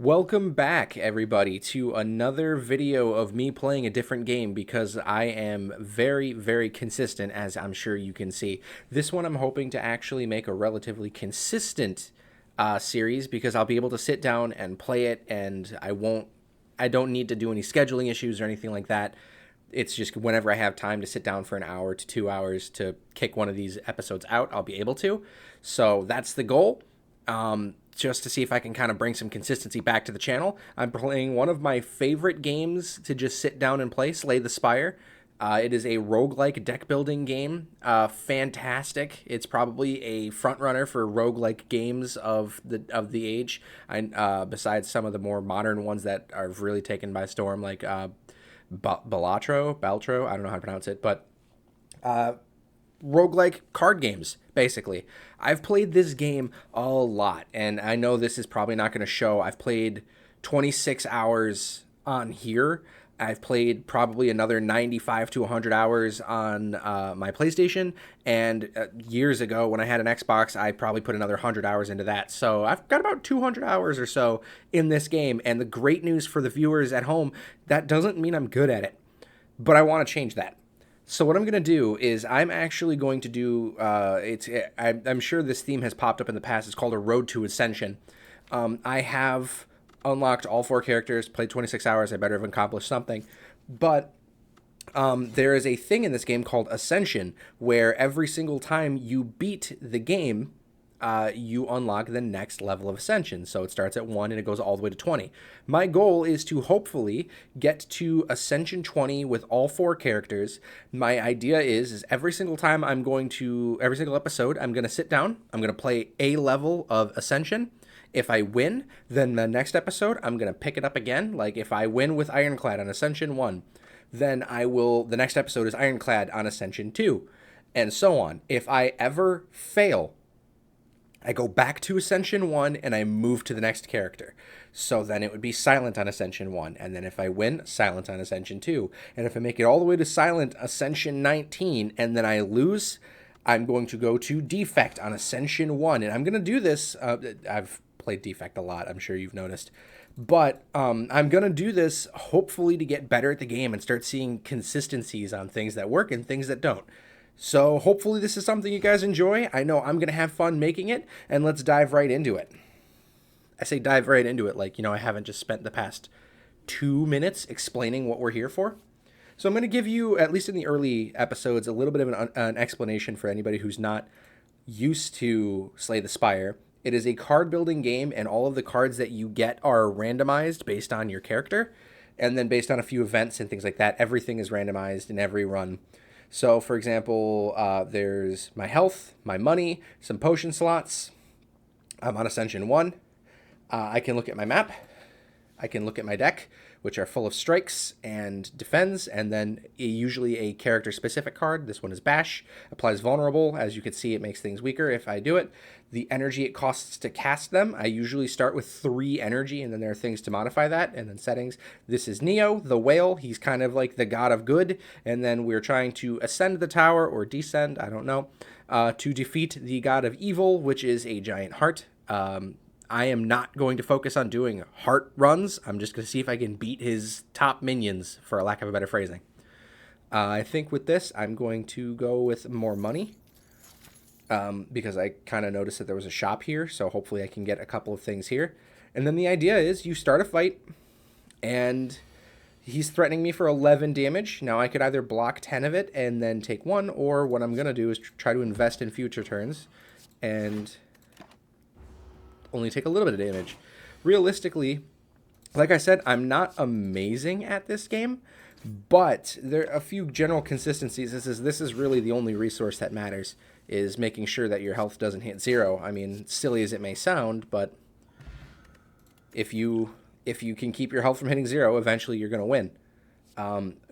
Welcome back, everybody, to another video of me playing a different game because I am very, very consistent, as I'm sure you can see. This one I'm hoping to actually make a relatively consistent series because I'll be able to sit down and play it, and I don't need to do any scheduling issues or anything like that. It's just whenever I have time to sit down for an hour to 2 hours to kick one of these episodes out, I'll be able to. So that's the goal. Just to see if I can kind of bring some consistency back to the channel. I'm playing one of my favorite games to just sit down and play, Slay the Spire. It is a roguelike deck building game. Fantastic. It's probably a front runner for roguelike games of the age. Besides some of the more modern ones that are really taken by storm, like Baltro. I don't know how to pronounce it, but roguelike card games, basically. I've played this game a lot, and I know this is probably not going to show. I've played 26 hours on here. I've played probably another 95 to 100 hours on my PlayStation, and years ago when I had an Xbox, I probably put another 100 hours into that. So I've got about 200 hours or so in this game, and the great news for the viewers at home, that doesn't mean I'm good at it, but I want to change that. So what I'm going to do is I'm actually going to do, I'm sure this theme has popped up in the past. It's called A Road to Ascension. I have unlocked all 4 characters, played 26 hours. I better have accomplished something. But there is a thing in this game called Ascension, where every single time you beat the game, you unlock the next level of Ascension. So it starts at 1 and it goes all the way to 20. My goal is to hopefully get to Ascension 20 with all 4 characters. My idea is every single time every single episode, I'm going to sit down, I'm going to play a level of Ascension. If I win, then the next episode, I'm going to pick it up again. Like if I win with Ironclad on Ascension 1, then the next episode is Ironclad on Ascension 2, and so on. If I ever fail, I go back to Ascension 1 and I move to the next character. So then it would be Silent on Ascension 1. And then if I win, Silent on Ascension 2. And if I make it all the way to Silent Ascension 19 and then I lose, I'm going to go to Defect on Ascension 1. And I'm going to do this. I've played Defect a lot, I'm sure you've noticed. But I'm going to do this hopefully to get better at the game and start seeing consistencies on things that work and things that don't. So hopefully this is something you guys enjoy. I know I'm going to have fun making it, and let's dive right into it. I say dive right into it like, I haven't just spent the past 2 minutes explaining what we're here for. So I'm going to give you, at least in the early episodes, a little bit of an explanation for anybody who's not used to Slay the Spire. It is a card building game, and all of the cards that you get are randomized based on your character, and then based on a few events and things like that. Everything is randomized in every run. So, for example, there's my health, my money, some potion slots. I'm on Ascension 1. I can look at my map. I can look at my deck, which are full of strikes and defends, and then usually a character-specific card. This one is Bash. Applies vulnerable. As you can see, it makes things weaker if I do it. The energy it costs to cast them, I usually start with 3 energy, and then there are things to modify that, and then settings. This is Neo, the whale. He's kind of like the god of good, and then we're trying to ascend the tower, or descend, I don't know, to defeat the god of evil, which is a giant heart. I am not going to focus on doing heart runs. I'm just going to see if I can beat his top minions, for a lack of a better phrasing. I think with this, I'm going to go with more money because I kind of noticed that there was a shop here, so hopefully I can get a couple of things here. And then the idea is you start a fight, and he's threatening me for 11 damage. Now I could either block 10 of it and then take 1, or what I'm going to do is try to invest in future turns and only take a little bit of damage. Realistically, like I said, I'm not amazing at this game, but there are a few general consistencies. This is really the only resource that matters, is making sure that your health doesn't hit 0. I mean, silly as it may sound, but if you can keep your health from hitting 0, eventually you're going to win.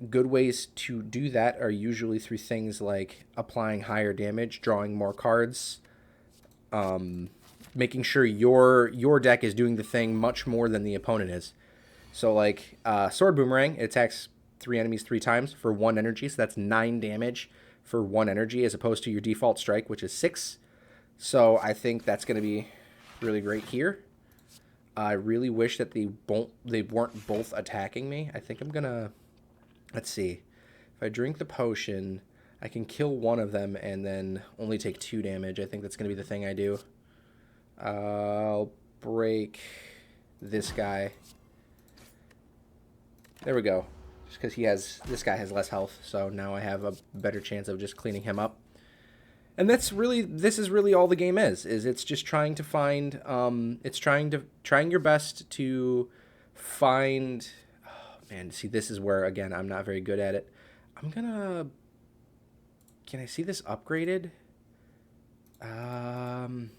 Good ways to do that are usually through things like applying higher damage, drawing more cards, making sure your deck is doing the thing much more than the opponent is. So like Sword Boomerang, it attacks 3 enemies 3 times for 1 energy, so that's 9 damage for 1 energy as opposed to your default strike, which is 6. So I think that's going to be really great here. I really wish that they weren't both attacking me. I think I'm gonna, let's see. If I drink the potion, I can kill one of them and then only take 2 damage. I think that's gonna be the thing I do. I'll break this guy. There we go. Just because this guy has less health, so now I have a better chance of just cleaning him up. And this is really all the game is it's just trying to find, trying your best to find, oh man, see, this is where, again, I'm not very good at it. Can I see this upgraded? And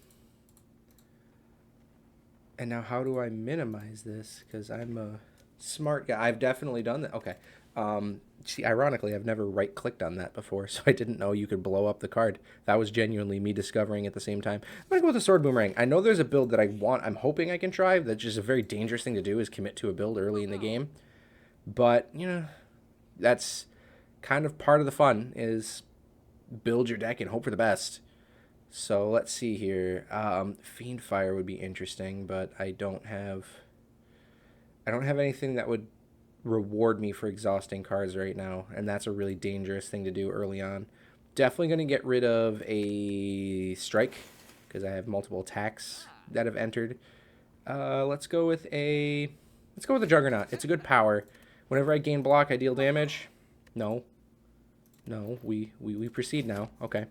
now how do I minimize this? Because I'm a smart guy. I've definitely done that. Okay. See, ironically, I've never right-clicked on that before, so I didn't know you could blow up the card. That was genuinely me discovering at the same time. I'm going to go with the Sword Boomerang. I know there's a build that I'm hoping I can try. That's just a very dangerous thing to do, is commit to a build early in the game. But, you know, that's kind of part of the fun, is build your deck and hope for the best. So let's see here. Fiend Fire would be interesting, but I don't have anything that would reward me for exhausting cards right now, and that's a really dangerous thing to do early on. Definitely going to get rid of a strike because I have multiple attacks that have entered. Let's go with a Juggernaut. It's a good power. Whenever I gain block, I deal damage. No, we proceed now. Okay.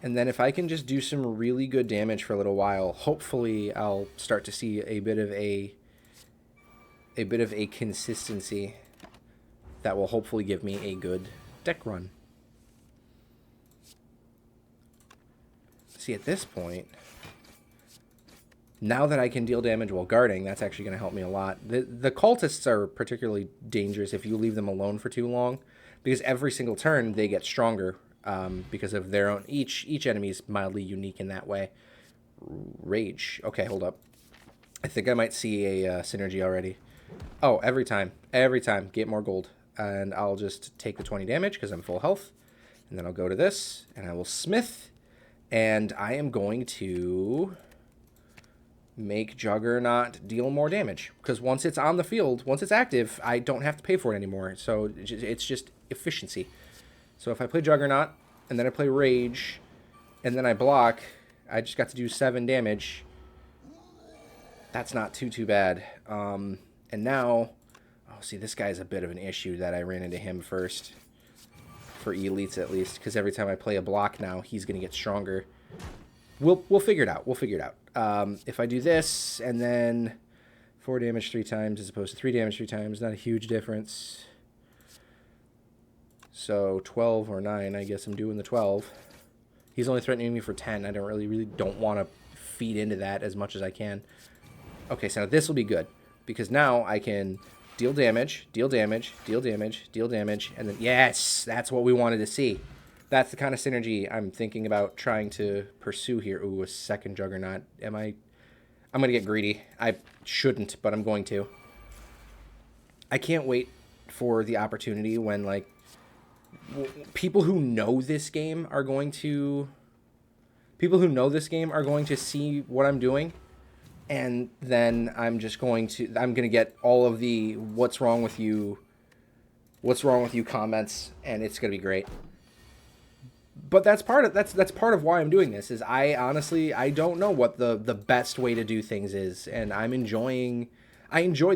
And then if I can just do some really good damage for a little while, hopefully I'll start to see a bit of a consistency that will hopefully give me a good deck run. See, at this point, now that I can deal damage while guarding, that's actually going to help me a lot. The cultists are particularly dangerous if you leave them alone for too long, because every single turn they get stronger. Because of their own, each enemy is mildly unique in that way. Rage. Okay, hold up. I think I might see a synergy already. Oh, every time, get more gold. And I'll just take the 20 damage because I'm full health. And then I'll go to this, and I will smith. And I am going to make Juggernaut deal more damage. Because once it's on the field, once it's active, I don't have to pay for it anymore. So it's just efficiency. So if I play Juggernaut, and then I play Rage, and then I block, I just got to do 7 damage. That's not too bad. And now, oh, see, this guy's a bit of an issue that I ran into him first. For elites, at least. Because every time I play a block now, he's going to get stronger. We'll figure it out. If I do this, and then 4 damage 3 times as opposed to 3 damage 3 times, not a huge difference. So 12 or 9, I guess I'm doing the 12. He's only threatening me for 10. I don't really don't want to feed into that as much as I can. Okay, so now this will be good, because now I can deal damage, deal damage, deal damage, deal damage, and then, yes, that's what we wanted to see. That's the kind of synergy I'm thinking about trying to pursue here. Ooh, a second Juggernaut. I'm going to get greedy. I shouldn't, but I'm going to. I can't wait for the opportunity when, like, people who know this game are going to see what I'm doing, and then I'm going to get all of the what's wrong with you comments, and it's going to be great. But that's part of why I'm doing this, is I honestly don't know what the best way to do things is, and I enjoy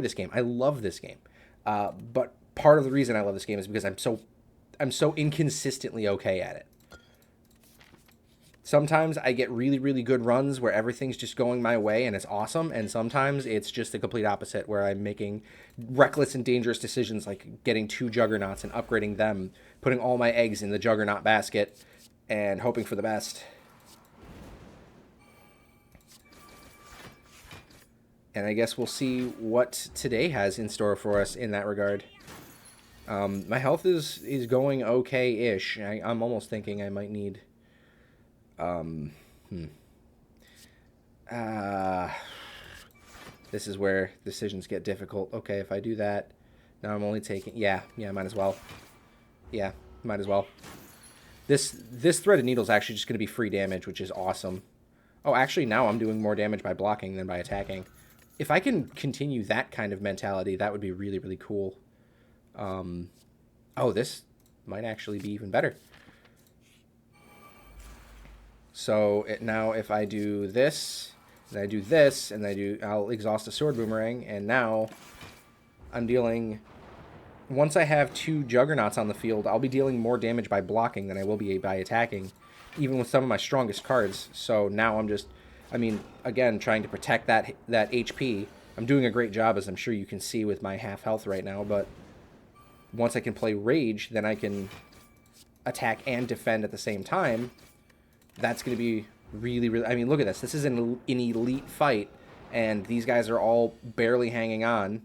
this game. I love this game. But part of the reason I love this game is because I'm so inconsistently okay at it. Sometimes I get really, really good runs where everything's just going my way and it's awesome, and sometimes it's just the complete opposite, where I'm making reckless and dangerous decisions, like getting 2 Juggernauts and upgrading them, putting all my eggs in the Juggernaut basket, and hoping for the best. And I guess we'll see what today has in store for us in that regard. My health is going okay-ish. I'm almost thinking I might need... This is where decisions get difficult. Okay, if I do that, now I'm only taking... Yeah, might as well. Yeah, might as well. This threaded needle is actually just going to be free damage, which is awesome. Oh, actually, now I'm doing more damage by blocking than by attacking. If I can continue that kind of mentality, that would be really, really cool. Oh, this might actually be even better. So now if I do this, and I do this, and I'll exhaust a sword boomerang, and now I'm dealing... Once I have 2 juggernauts on the field, I'll be dealing more damage by blocking than I will be by attacking, even with some of my strongest cards. So now I'm just, I mean, again, trying to protect that HP. I'm doing a great job, as I'm sure you can see with my half health right now, but once I can play Rage, then I can attack and defend at the same time. That's going to be really, really... I mean, look at this. This is an elite fight, and these guys are all barely hanging on.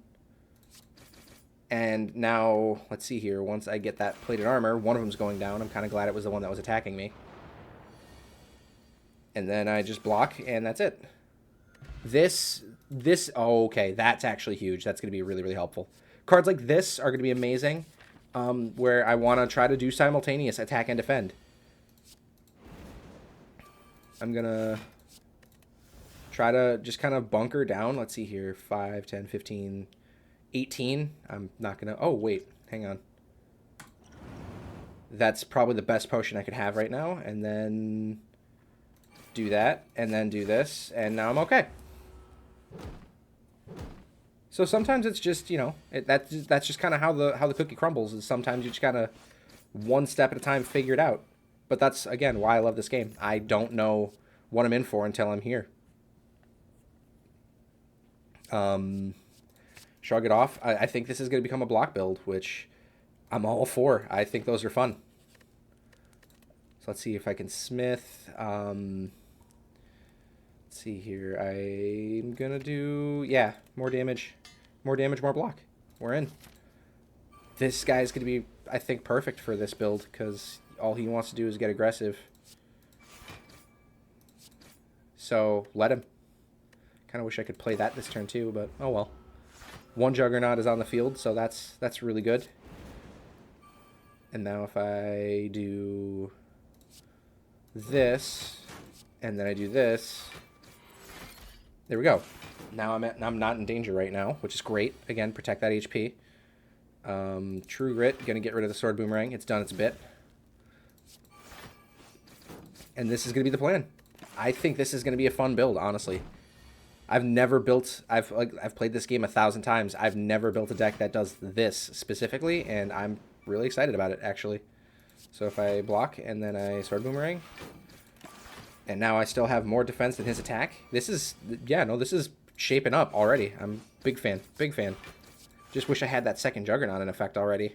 And now, let's see here. Once I get that plated armor, one of them's going down. I'm kind of glad it was the one that was attacking me. And then I just block, and that's it. Oh, okay, that's actually huge. That's going to be really, really helpful. Cards like this are going to be amazing, where I want to try to do simultaneous attack and defend. I'm going to try to just kind of bunker down. Let's see here. 5, 10, 15... 18. I'm not gonna... Oh, wait. Hang on. That's probably the best potion I could have right now. And then do that. And then do this. And now I'm okay. So sometimes it's just, you know... that's just kind of how the cookie crumbles. Is sometimes you just gotta one step at a time figure it out. But that's, again, why I love this game. I don't know what I'm in for until I'm here. Shrug it off. I think this is going to become a block build, which I'm all for. I think those are fun. So let's see if I can smith. Let's see here. I'm going to do... Yeah, more damage. More damage, more block. We're in. This guy's going to be, I think, perfect for this build, because all he wants to do is get aggressive. So, let him. Kind of wish I could play that this turn, too, but oh well. 1 Juggernaut is on the field, so that's really good. And now if I do this, and then I do this, there we go. Now I'm not in danger right now, which is great. Again, protect that HP. True Grit, gonna get rid of the sword boomerang. It's done its bit. And this is gonna be the plan. I think this is gonna be a fun build, honestly. I've never built... I've played this game 1,000 times. I've never built a deck that does this specifically, and I'm really excited about it, actually. So if I block, and then I sword boomerang, and now I still have more defense than his attack. This is... Yeah, no, this is shaping up already. I'm big fan. Big fan. Just wish I had that second Juggernaut in effect already.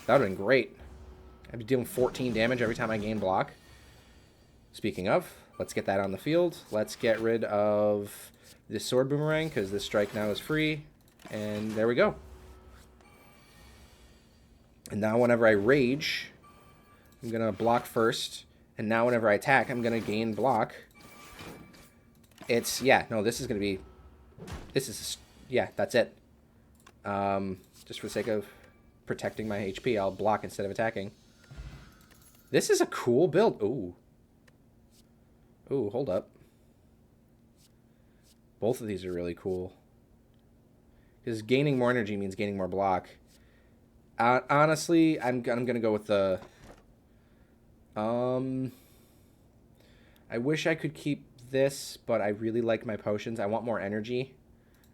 That would have been great. I'd be dealing 14 damage every time I gain block. Speaking of, let's get that on the field. Let's get rid of... this sword boomerang, because this strike now is free, and there we go. And now whenever I rage, I'm going to block first, and now whenever I attack, I'm going to gain block. It's, yeah, no, this is going to be, yeah, that's it. Just for the sake of protecting my HP, I'll block instead of attacking. This is a cool build. Ooh. Ooh, hold up. Both of these are really cool. Because gaining more energy means gaining more block. Honestly, I'm going to go with the... I wish I could keep this, but I really like my potions. I want more energy.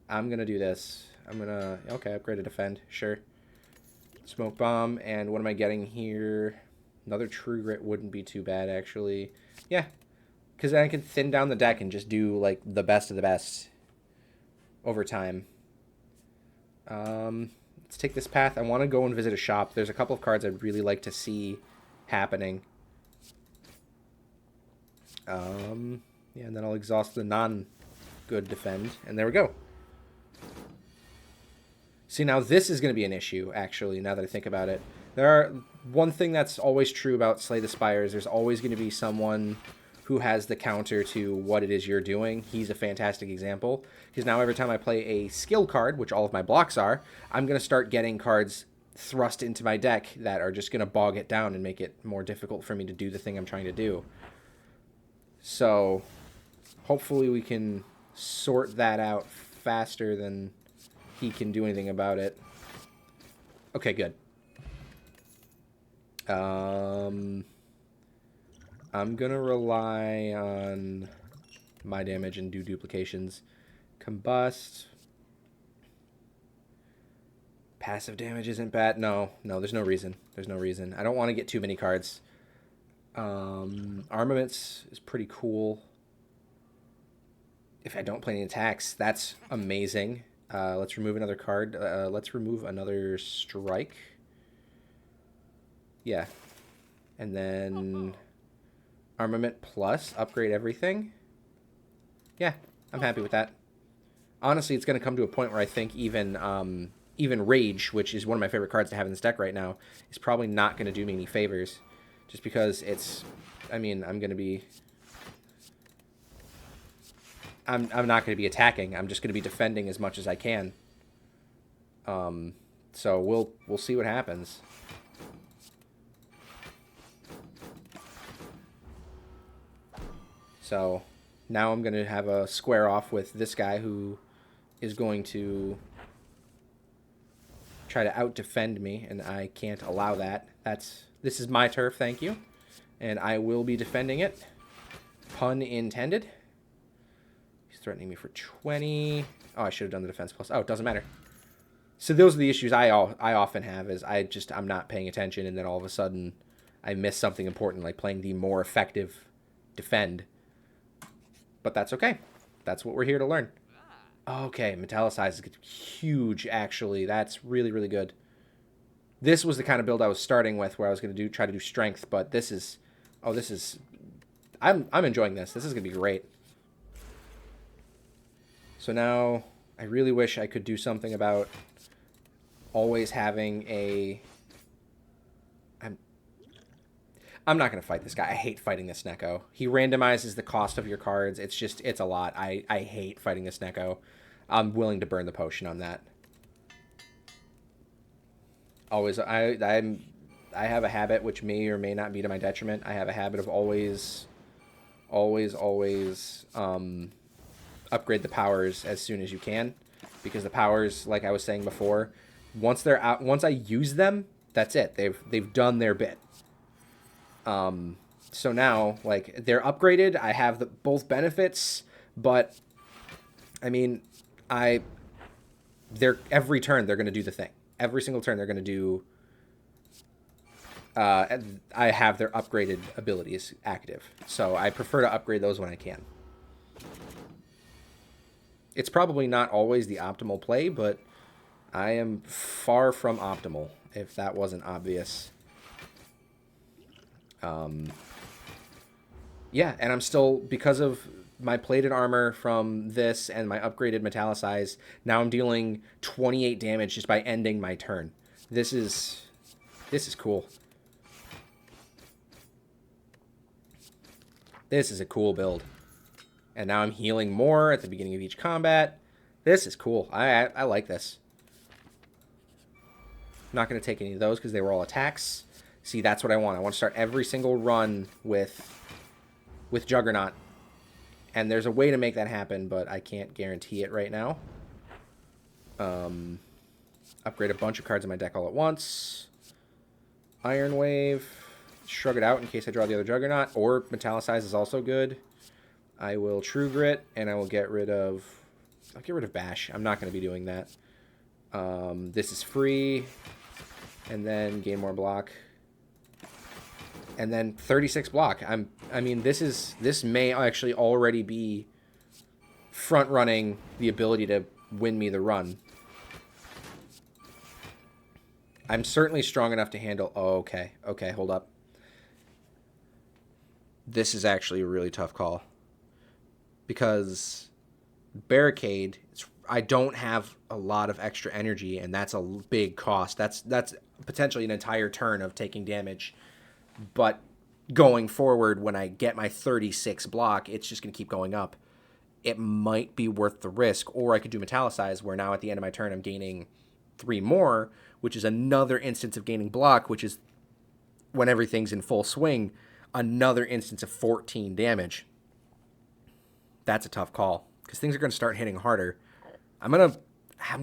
I'm going to do this. I'm going to... Okay, upgrade to defend. Sure. Smoke bomb. And what am I getting here? Another True Grit wouldn't be too bad, actually. Yeah. Because then I can thin down the deck and just do, like, the best of the best over time. Let's take this path. I want to go and visit a shop. There's a couple of cards I'd really like to see happening. Yeah, and then I'll exhaust the non-good defend. And there we go. See, now this is going to be an issue, actually, now that I think about it. One thing that's always true about Slay the Spire is there's always going to be someone who has the counter to what it is you're doing. He's a fantastic example, because now every time I play a skill card, which all of my blocks are, I'm going to start getting cards thrust into my deck that are just going to bog it down and make it more difficult for me to do the thing I'm trying to do. So Hopefully we can sort that out faster than he can do anything about it. Okay, good. I'm going to rely on my damage and do duplications. Combust. Passive damage isn't bad. No, there's no reason. There's no reason. I don't want to get too many cards. Armaments is pretty cool. If I don't play any attacks, that's amazing. Let's remove another card. Let's remove another strike. Yeah. And then armament plus, upgrade everything. Yeah, I'm happy with that. Honestly, it's going to come to a point where I think even Rage, which is one of my favorite cards to have in this deck right now, is probably not going to do me any favors. Just because it's... I mean, I'm going to be... I'm not going to be attacking. I'm just going to be defending as much as I can. So we'll see what happens. So now I'm going to have a square off with this guy who is going to try to out-defend me, and I can't allow that. This is my turf, thank you. And I will be defending it. Pun intended. He's threatening me for 20. Oh, I should have done the defense plus. Oh, it doesn't matter. So those are the issues I often have, is I'm not paying attention, and then all of a sudden I miss something important, like playing the more effective defend. But that's okay. That's what we're here to learn. Okay, Metallicize is huge, actually. That's really, really good. This was the kind of build I was starting with, where I was going to try to do strength, but this is... Oh, this is... I'm enjoying this. This is going to be great. So now, I really wish I could do something about always having a... I'm not going to fight this guy. I hate fighting this Neko. He randomizes the cost of your cards. It's a lot. I hate fighting this Neko. I'm willing to burn the potion on that. Always, I have a habit, which may or may not be to my detriment. I have a habit of always upgrade the powers as soon as you can, because the powers, like I was saying before, once they're out, once I use them, that's it. They've done their bit. So now, like, they're upgraded. I have both benefits, but I mean, every turn they're going to do the thing. Every single turn they're going to do. I have their upgraded abilities active, so I prefer to upgrade those when I can. It's probably not always the optimal play, but I am far from optimal, if that wasn't obvious. Yeah, and I'm still, because of my plated armor from this and my upgraded Metallicize, now I'm dealing 28 damage just by ending my turn. This is cool. This is a cool build. And now I'm healing more at the beginning of each combat. This is cool. I like this. I'm not going to take any of those because they were all attacks. See, that's what I want. I want to start every single run with Juggernaut. And there's a way to make that happen, but I can't guarantee it right now. Upgrade a bunch of cards in my deck all at once. Iron Wave. Shrug it out in case I draw the other Juggernaut. Or Metallicize is also good. I will True Grit, and I will get rid of... I'll get rid of Bash. I'm not going to be doing that. This is free. And then gain more block. And then 36 block. I mean, this may actually already be front running the ability to win me the run. I'm certainly strong enough to handle... Oh, okay. Okay, hold up. This is actually a really tough call. Because Barricade, I don't have a lot of extra energy, and that's a big cost. That's potentially an entire turn of taking damage. But going forward, when I get my 36 block, it's just going to keep going up. It might be worth the risk, or I could do Metallicize, where now at the end of my turn I'm gaining 3 more, which is another instance of gaining block, which is, when everything's in full swing, another instance of 14 damage. That's a tough call because things are going to start hitting harder. I'm gonna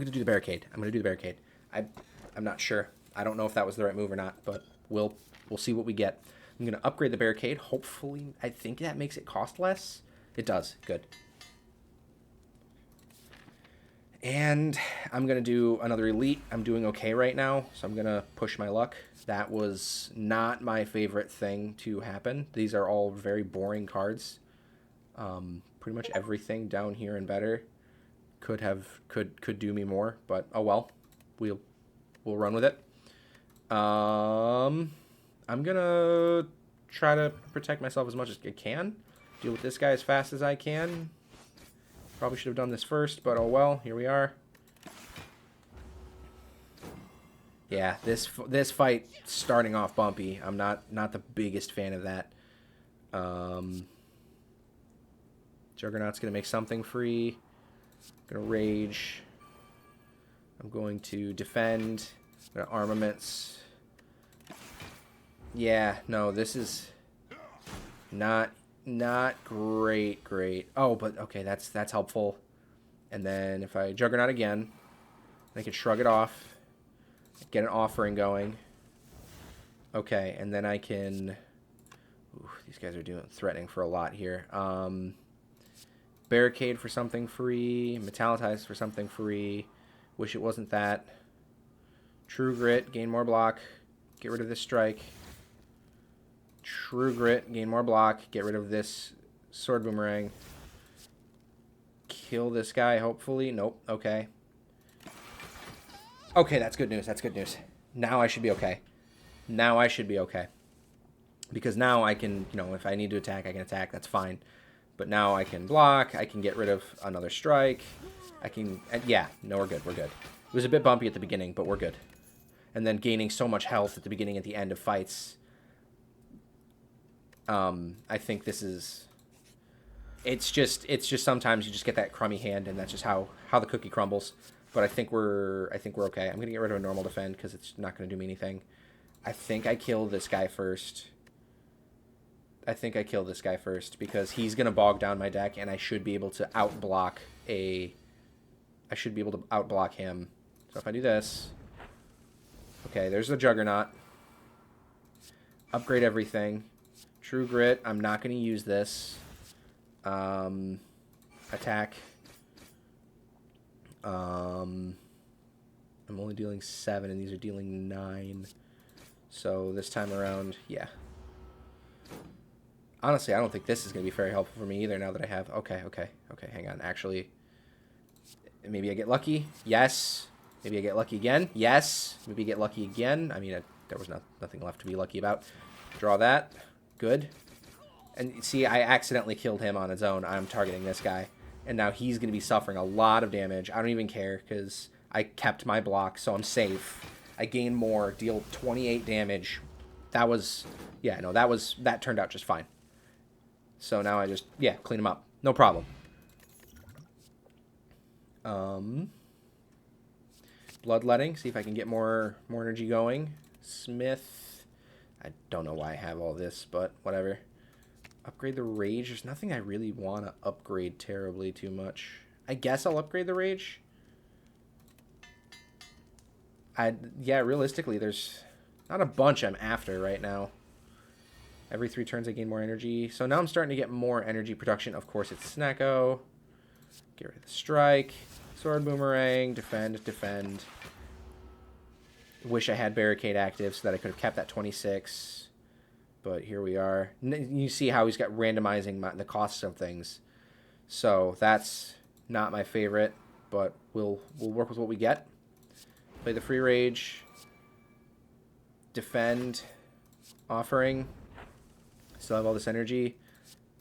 do the barricade. I'm gonna do the barricade. I'm not sure. I don't know if that was the right move or not, but we'll see what we get. I'm gonna upgrade the barricade. Hopefully, I think that makes it cost less. It does. Good. And I'm going to do another elite. I'm doing okay right now, so I'm going to push my luck. That was not my favorite thing to happen. These are all very boring cards. Pretty much everything down here and better could do me more, but oh well. We'll run with it. I'm going to try to protect myself as much as I can. Deal with this guy as fast as I can. Probably should have done this first, but oh well. Here we are. Yeah, this fight starting off bumpy. I'm not the biggest fan of that. Juggernaut's gonna make something free. I'm gonna rage. I'm going to defend. I'm gonna armaments. Yeah, no, this is not great. Oh, but okay, that's helpful. And then if I Juggernaut again, I can shrug it off, get an offering going. Okay, and then I can... Ooh, these guys are threatening for a lot here. Barricade for something free, Metallitize for something free. Wish it wasn't that. True Grit, gain more block. Get rid of this strike. True Grit, gain more block, get rid of this sword boomerang. Kill this guy, hopefully. Nope, okay. Okay, that's good news, that's good news. Now I should be okay. Now I should be okay. Because now I can, you know, if I need to attack, I can attack, that's fine. But now I can block, I can get rid of another strike. I can, yeah, no, we're good, we're good. It was a bit bumpy at the beginning, but we're good. And then gaining so much health at the beginning and at the end of fights. I think this is... It's just sometimes you just get that crummy hand, and that's just how the cookie crumbles. But I think we're okay. I'm gonna get rid of a normal defend because it's not gonna do me anything. I think I kill this guy first. Because he's gonna bog down my deck, and I should be able to outblock him. So if I do this, okay, there's the Juggernaut. Upgrade everything. True Grit, I'm not going to use this. Attack. I'm only dealing 7, and these are dealing 9. So this time around, yeah. Honestly, I don't think this is going to be very helpful for me either now that I have... Okay, hang on. Actually, maybe I get lucky. Yes. Maybe I get lucky again. Yes. Maybe I get lucky again. I mean, there was nothing left to be lucky about. Draw that. Good. And see, I accidentally killed him on his own. I'm targeting this guy. And now he's going to be suffering a lot of damage. I don't even care because I kept my block, so I'm safe. I gain more, deal 28 damage. That was... Yeah, no, that turned out just fine. So now I just... Yeah, clean him up. No problem. Bloodletting. See if I can get more energy going. Smith... I don't know why I have all this, but whatever. Upgrade the Rage. There's nothing I really want to upgrade terribly too much. I guess I'll upgrade the Rage. Yeah, realistically, there's not a bunch I'm after right now. Every 3 turns I gain more energy. So now I'm starting to get more energy production. Of course, it's Snacko. Get rid of the Strike. Sword Boomerang. Defend. Wish I had Barricade active so that I could have kept that 26. But here we are. You see how he's got randomizing the costs of things. So that's not my favorite, but we'll work with what we get. Play the free rage. Defend. Offering. Still have all this energy.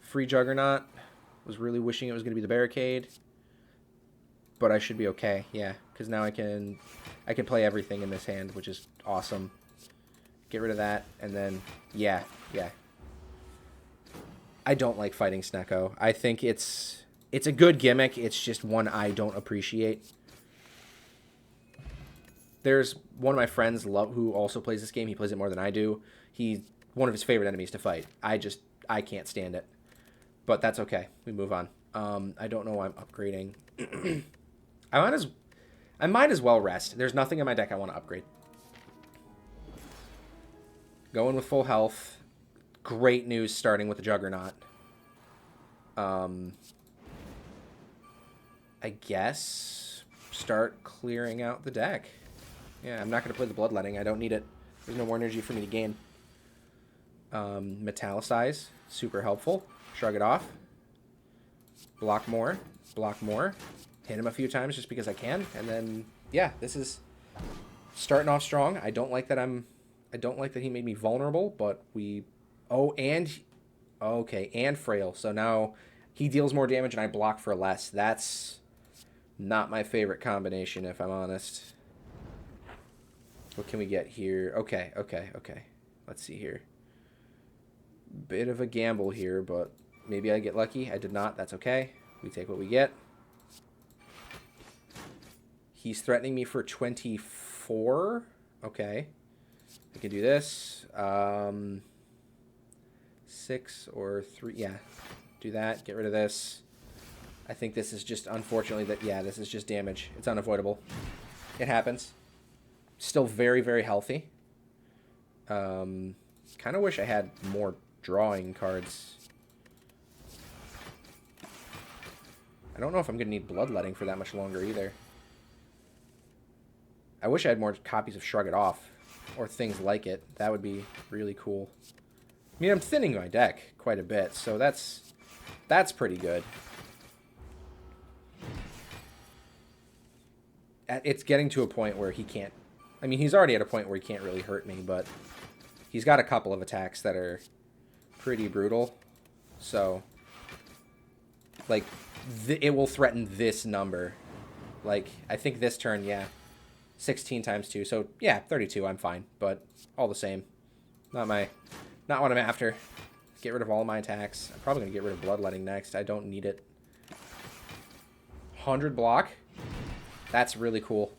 Free Juggernaut. Was really wishing it was going to be the barricade. But I should be okay, yeah. Because now I can play everything in this hand, which is awesome. Get rid of that, and then, yeah. I don't like fighting Snecko. I think it's a good gimmick. It's just one I don't appreciate. There's one of my friends who also plays this game. He plays it more than I do. He's one of his favorite enemies to fight. I can't stand it. But that's okay. We move on. I don't know why I'm upgrading. I might as well rest. There's nothing in my deck I want to upgrade. Going with full health. Great news starting with the Juggernaut. I guess start clearing out the deck. Yeah, I'm not going to play the Bloodletting. I don't need it. There's no more energy for me to gain. Metallicize. Super helpful. Shrug it off. Block more. Block more. Hit him a few times just because I can. And then, yeah, this is starting off strong. I don't like that he made me vulnerable, but we... Oh, and... Okay, and frail. So now he deals more damage and I block for less. That's not my favorite combination, if I'm honest. What can we get here? Okay. Let's see here. Bit of a gamble here, but maybe I get lucky. I did not. That's okay. We take what we get. He's threatening me for 24. Okay. I can do this. 6 or 3. Yeah. Do that. Get rid of this. I think this is just, unfortunately, this is just damage. It's unavoidable. It happens. Still very, very healthy. Kind of wish I had more drawing cards. I don't know if I'm going to need Bloodletting for that much longer either. I wish I had more copies of Shrug It Off or things like it. That would be really cool. I mean, I'm thinning my deck quite a bit, so that's pretty good. It's getting to a point where he can't... I mean, he's already at a point where he can't really hurt me, but he's got a couple of attacks that are pretty brutal. So, like, it will threaten this number. Like, I think this turn, yeah, 16 times 2. So, yeah, 32, I'm fine. But all the same, not what I'm after. Get rid of all my attacks. I'm probably going to get rid of Bloodletting next. I don't need it. 100 block. That's really cool.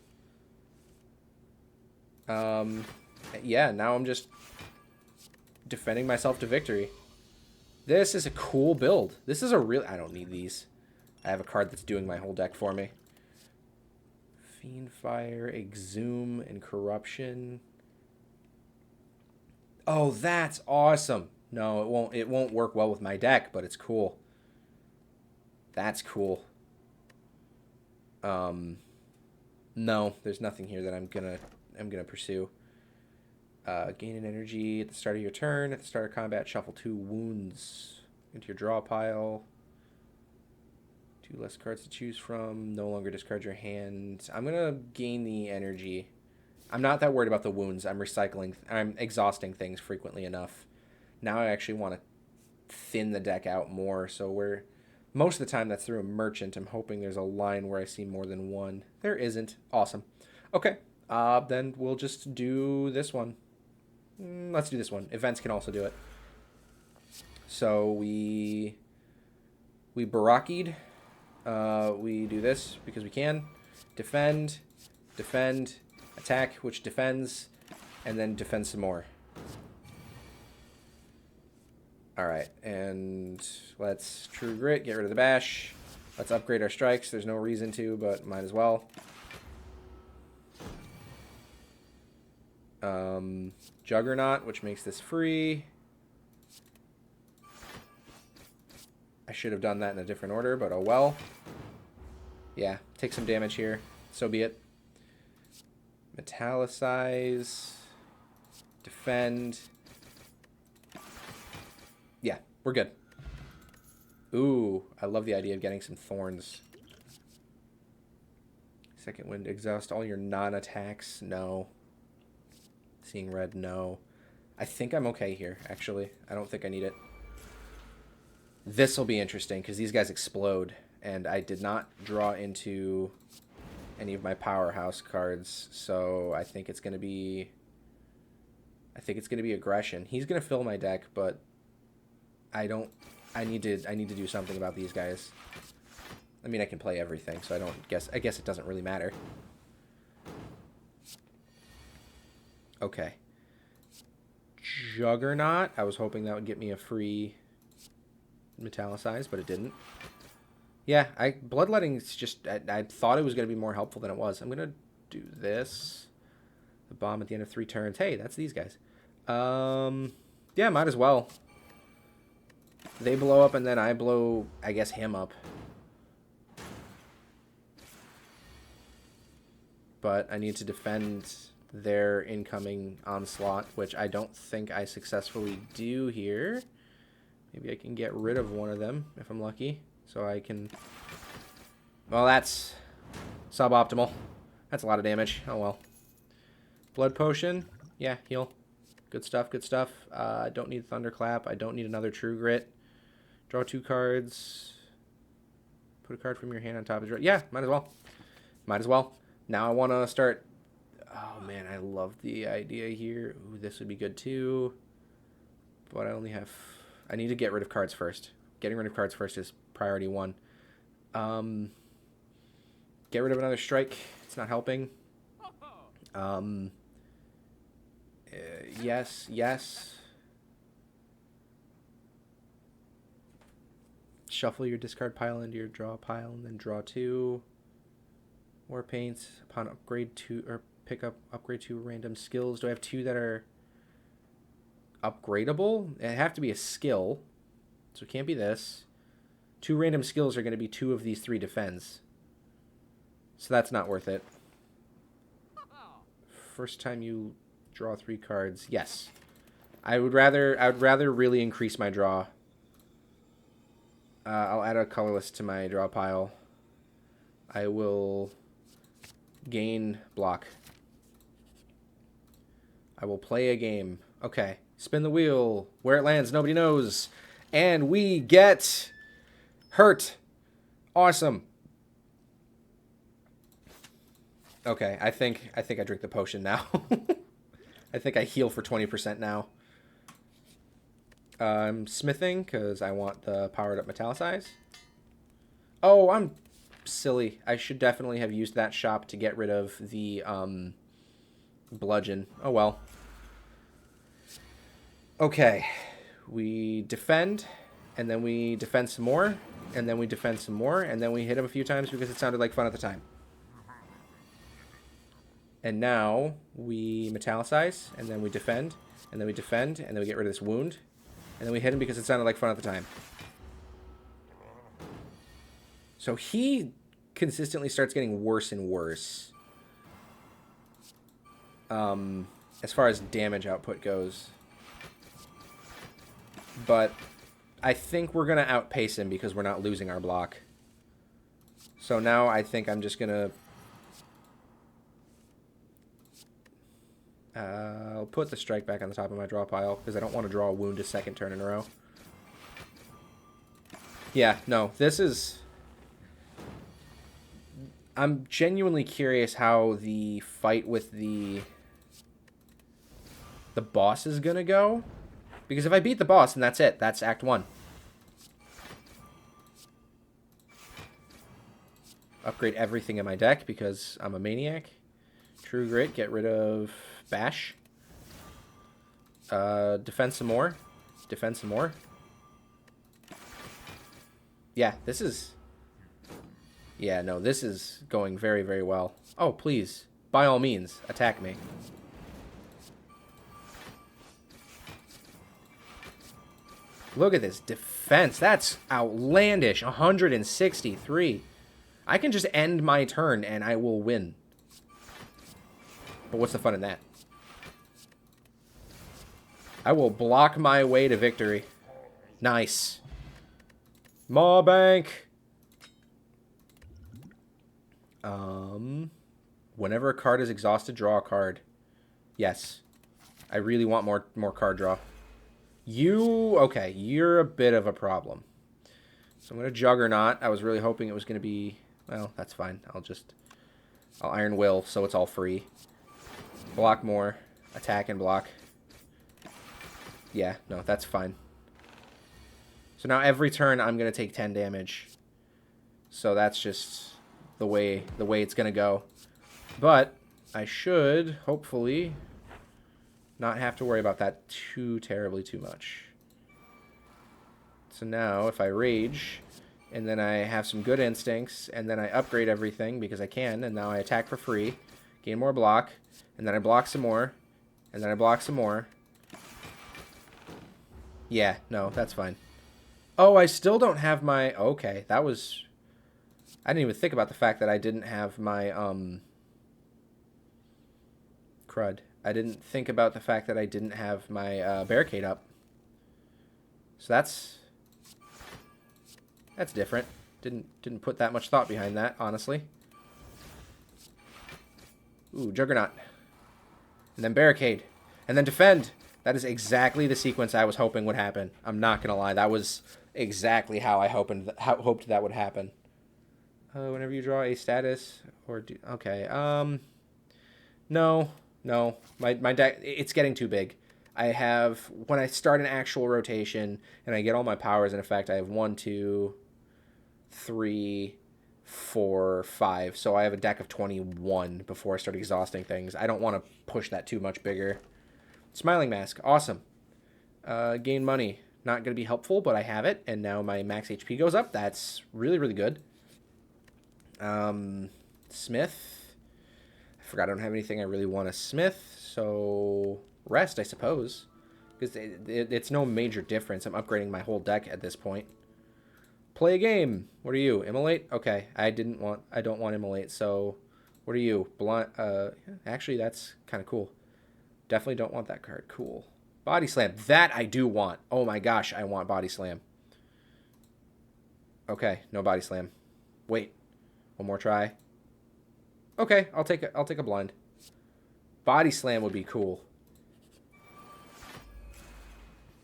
Yeah, now I'm just defending myself to victory. This is a cool build. This is a real... I don't need these. I have a card that's doing my whole deck for me. Fiendfire, Exhume, and Corruption. Oh, that's awesome. No, it won't work well with my deck, but it's cool. That's cool. No, there's nothing here that I'm gonna pursue. Gain an energy at the start of your turn. At the start of combat, shuffle 2 wounds into your draw pile. 2 less cards to choose from. No longer discard your hand. I'm gonna gain the energy. I'm not that worried about the wounds. I'm exhausting things frequently enough. Now I actually want to thin the deck out more, so most of the time that's through a merchant. I'm hoping there's a line where I see more than one. There isn't. Awesome. Okay. Then we'll just do this one. Let's do this one. Events can also do it. So we Baraki'd. We do this because we can. Defend, attack, which defends, and then defend some more. Alright, and let's True Grit, get rid of the bash. Let's upgrade our strikes. There's no reason to, but might as well. Juggernaut, which makes this free. I should have done that in a different order, but oh well. Yeah, take some damage here. So be it. Metallicize. Defend. Yeah, we're good. Ooh, I love the idea of getting some thorns. Second wind, exhaust all your non-attacks. No. Seeing red, no. I think I'm okay here, actually. I don't think I need it. This will be interesting, because these guys explode, and I did not draw into any of my powerhouse cards, so I think it's going to be... aggression. He's going to fill my deck, but I need to do something about these guys. I mean, I can play everything, so I guess it doesn't really matter. Okay. Juggernaut. I was hoping that would get me a free Metallicize, but it didn't. Yeah, bloodletting is just... I thought it was going to be more helpful than it was. I'm going to do this. The bomb at the end of 3 turns. Hey, that's these guys. Yeah, might as well. They blow up and then I blow, I guess, him up. But I need to defend their incoming onslaught, which I don't think I successfully do here. Maybe I can get rid of one of them if I'm lucky. So I can... Well, that's suboptimal. That's a lot of damage. Oh, well. Blood potion. Yeah, heal. Good stuff, good stuff. I don't need Thunderclap. I don't need another True Grit. Draw 2 cards. Put a card from your hand on top of your... Yeah, might as well. Might as well. Now I want to start... Oh, man, I love the idea here. Ooh, this would be good, too. But I only have... I need to get rid of cards first. Getting rid of cards first is priority 1. Get rid of another strike. It's not helping. Yes, yes. Shuffle your discard pile into your draw pile and then draw 2. War paints upon upgrade 2 or pick up upgrade 2 random skills. Do I have 2 that are upgradable? It have to be a skill, so it can't be this. 2 random skills are going to be 2 of these 3 defends, so that's not worth it. First time you draw 3 cards, yes. I would rather really increase my draw. I'll add a colorless to my draw pile. I will gain block. I will play a game. Okay. Spin the wheel. Where it lands, nobody knows. And we get hurt. Awesome. Okay, I think I drink the potion now. I think I heal for 20% now. I'm smithing because I want the powered up metallicize. Oh, I'm silly. I should definitely have used that shop to get rid of the bludgeon. Oh well. Okay. We defend, and then we defend some more, and then we defend some more, and then we hit him a few times because it sounded like fun at the time. And now we metallicize, and then we defend, and then we defend, and then we get rid of this wound. And then we hit him because it sounded like fun at the time. So he consistently starts getting worse and worse. As far as damage output goes. But I think we're going to outpace him because we're not losing our block. So now I think I'm just going to... I'll put the strike back on the top of my draw pile because I don't want to draw a wound a second turn in a row. Yeah, no, this is... I'm genuinely curious how the fight with the boss is going to go. Because if I beat the boss, then that's it. That's Act 1. Upgrade everything in my deck because I'm a maniac. True Grit, get rid of... Bash. Defend some more. Defend some more. Yeah, this is... Yeah, no, this is going very, very well. Oh, please. By all means, attack me. Look at this defense. That's outlandish. 163. I can just end my turn and I will win. But what's the fun in that? I will block my way to victory. Nice. Maw Bank. Whenever a card is exhausted, draw a card. Yes. I really want more card draw. Okay, you're a bit of a problem. So I'm going to Juggernaut. I was really hoping it was going to be... Well, that's fine. I'll Iron Will, so it's all free. Block more. Attack and block. Yeah, no, that's fine. So now every turn I'm going to take 10 damage. So that's just the way it's going to go. But I should, hopefully, not have to worry about that too terribly too much. So now, if I rage, And then I have some good instincts, and then I upgrade everything because I can, and now I attack for free, gain more block, and then I block some more, and then I block some more. Yeah, no, that's fine. Oh, I still don't have my... Okay, that was... I didn't even think about the fact that I didn't have my, crud. I didn't think about the fact that I didn't have my barricade up. So that's different. Didn't put that much thought behind that, honestly. Ooh, Juggernaut. And then barricade. And then defend. That is exactly the sequence I was hoping would happen. I'm not going to lie. That was exactly how I hoped that would happen. Whenever you draw a status or do... Okay. No. My deck, it's getting too big. I have... When I start an actual rotation and I get all my powers in effect, I have 1, 2, 3, 4, 5. So I have a deck of 21 before I start exhausting things. I don't want to push that too much bigger. Smiling Mask. Awesome. Gain money. Not going to be helpful, but I have it. And now my max HP goes up. That's really, really good. Smith. I forgot I don't have anything I really want to smith. So rest, I suppose. Because it's no major difference. I'm upgrading my whole deck at this point. Play a game. What are you? Immolate? Okay. I don't want Immolate. So what are you? Actually, that's kind of cool. Definitely don't want that card. Cool. Body Slam. That I do want. Oh my gosh, I want Body Slam. Okay, no Body Slam. Wait. One more try. Okay, I'll take a blind. Body Slam would be cool.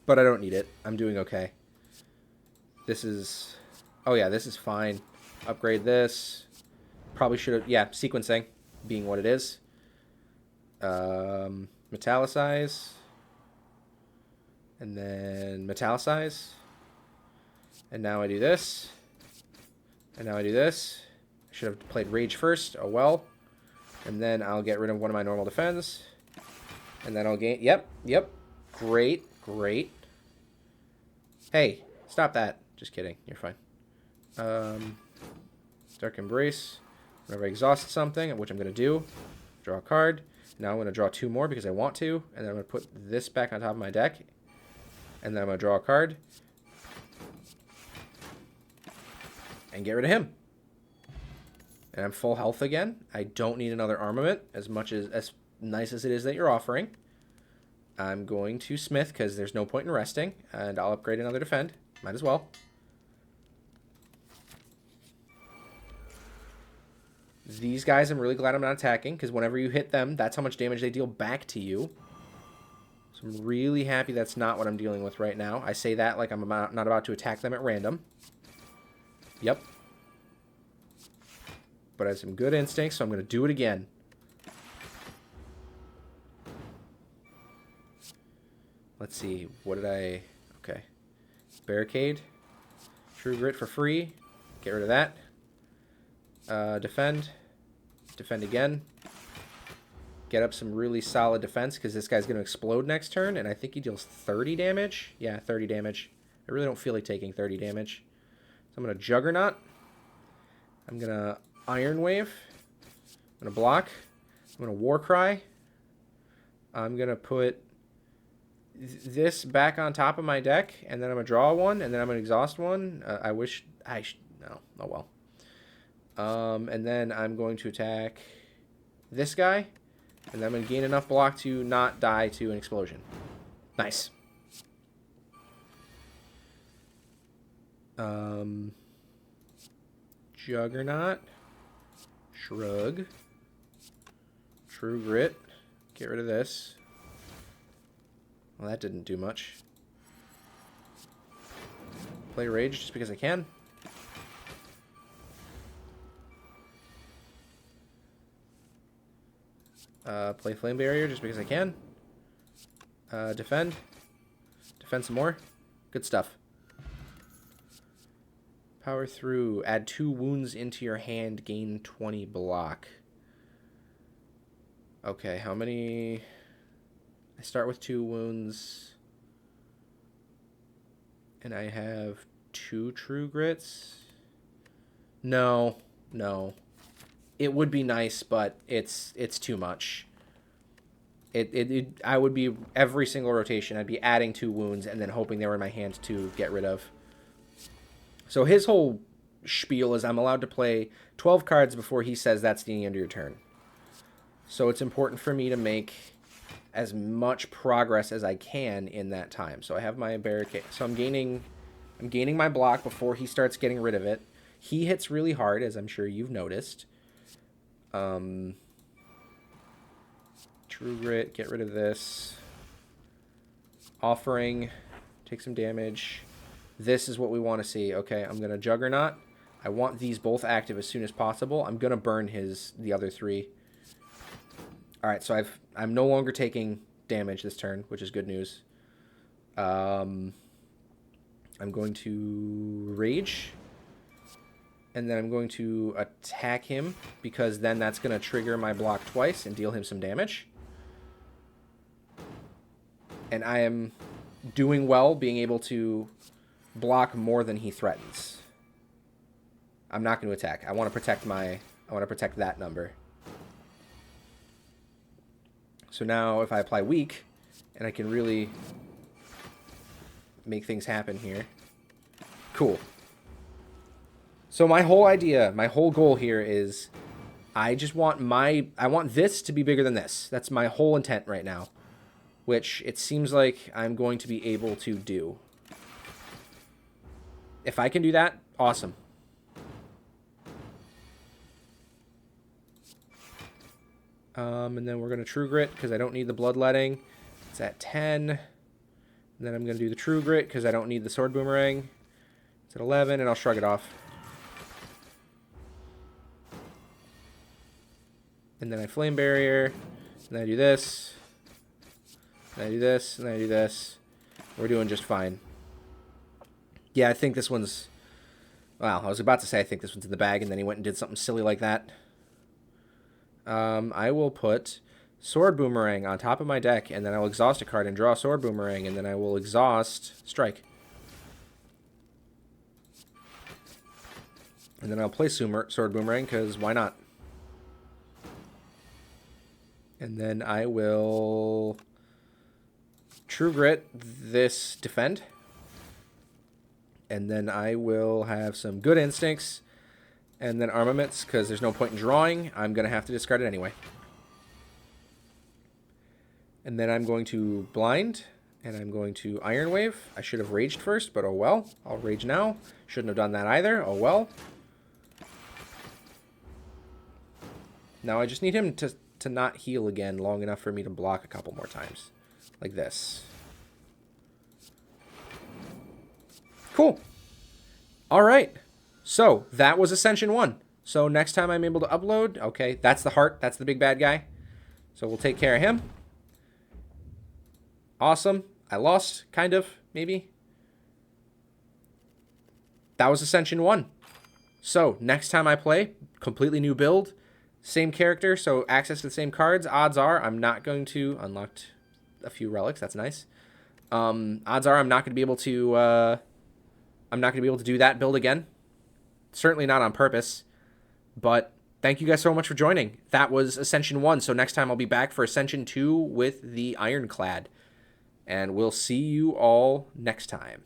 But I don't need it. I'm doing okay. This is... Oh yeah, this is fine. Upgrade this. Probably should have... Yeah, sequencing being what it is. Metallicize. And then metallicize. And now I do this. And now I do this. I should have played Rage first. Oh well. And then I'll get rid of one of my normal defense. And then I'll gain... Yep. Great. Hey, stop that. Just kidding. You're fine. Dark Embrace. Whenever I exhaust something, which I'm going to do, draw a card. Now I'm going to draw 2 more because I want to. And then I'm going to put this back on top of my deck. And then I'm going to draw a card. And get rid of him. And I'm full health again. I don't need another armament as nice as it is that you're offering. I'm going to smith because there's no point in resting. And I'll upgrade another defend. Might as well. These guys, I'm really glad I'm not attacking, because whenever you hit them, that's how much damage they deal back to you. So I'm really happy that's not what I'm dealing with right now. I say that like I'm not about to attack them at random. Yep. But I have some good instincts, so I'm going to do it again. Let's see. What did I... Okay. Barricade. True Grit for free. Get rid of that. Defend. Defend again. Get up some really solid defense because this guy's going to explode next turn, and I think he deals 30 damage. Yeah, 30 damage. I really don't feel like taking 30 damage. So I'm going to Juggernaut. I'm going to Iron Wave. I'm going to block. I'm going to Warcry. I'm going to put this back on top of my deck, and then I'm going to draw one, and then I'm going to exhaust one. I wish... No. Oh, well. And then I'm going to attack this guy, and then I'm going to gain enough block to not die to an explosion. Nice. Juggernaut. Shrug. True Grit. Get rid of this. Well, that didn't do much. Play Rage just because I can. Play Flame Barrier just because I can. Defend. Defend some more. Good stuff. Power through. Add 2 wounds into your hand. Gain 20 block. Okay, how many... I start with 2 wounds. And I have 2 True Grits. No, no. It would be nice, but it's too much. I would be, every single rotation, I'd be adding 2 wounds and then hoping they were in my hand to get rid of. So his whole spiel is I'm allowed to play 12 cards before he says that's the end of your turn. So it's important for me to make as much progress as I can in that time. So I have my barricade. So I'm gaining my block before he starts getting rid of it. He hits really hard, as I'm sure you've noticed. True Grit, get rid of this. Offering, take some damage. This is what we want to see. Okay, I'm going to Juggernaut. I want these both active as soon as possible. I'm going to burn the other 3. All right, so I'm no longer taking damage this turn, which is good news. I'm going to Rage. And then I'm going to attack him, because then that's going to trigger my block twice and deal him some damage. And I am doing well, being able to block more than he threatens. I'm not going to attack. I want to protect that number. So now if I apply Weak, and I can really make things happen here. Cool. So my whole goal here is I want this to be bigger than this. That's my whole intent right now, which it seems like I'm going to be able to do. If I can do that, awesome. And then we're going to True Grit because I don't need the Bloodletting. It's at 10. And then I'm going to do the True Grit because I don't need the Sword Boomerang. It's at 11, and I'll shrug it off. And then I Flame Barrier, and then I do this, and I do this, and then I do this. We're doing just fine. Yeah, I think this one's... Well, I was about to say I think this one's in the bag, and then he went and did something silly like that. I will put Sword Boomerang on top of my deck, and then I will exhaust a card and draw a Sword Boomerang, and then I will exhaust Strike. And then I'll play Sword Boomerang, because why not? And then I will True Grit this Defend. And then I will have some Good Instincts. And then Armaments, because there's no point in drawing. I'm going to have to discard it anyway. And then I'm going to Blind. And I'm going to Iron Wave. I should have Raged first, but oh well. I'll Rage now. Shouldn't have done that either. Oh well. Now I just need him to not heal again long enough for me to block a couple more times. Like this. Cool. All right. So that was Ascension 1. So next time I'm able to upload, okay, that's the heart. That's the big bad guy. So we'll take care of him. Awesome. I lost, kind of, maybe. That was Ascension 1. So next time I play, completely new build. Same character, so access to the same cards. Odds are I'm not going to... Unlocked a few relics. That's nice. Odds are I'm not going to be able to... I'm not going to be able to do that build again. Certainly not on purpose. But thank you guys so much for joining. That was Ascension 1. So next time I'll be back for Ascension 2 with the Ironclad. And we'll see you all next time.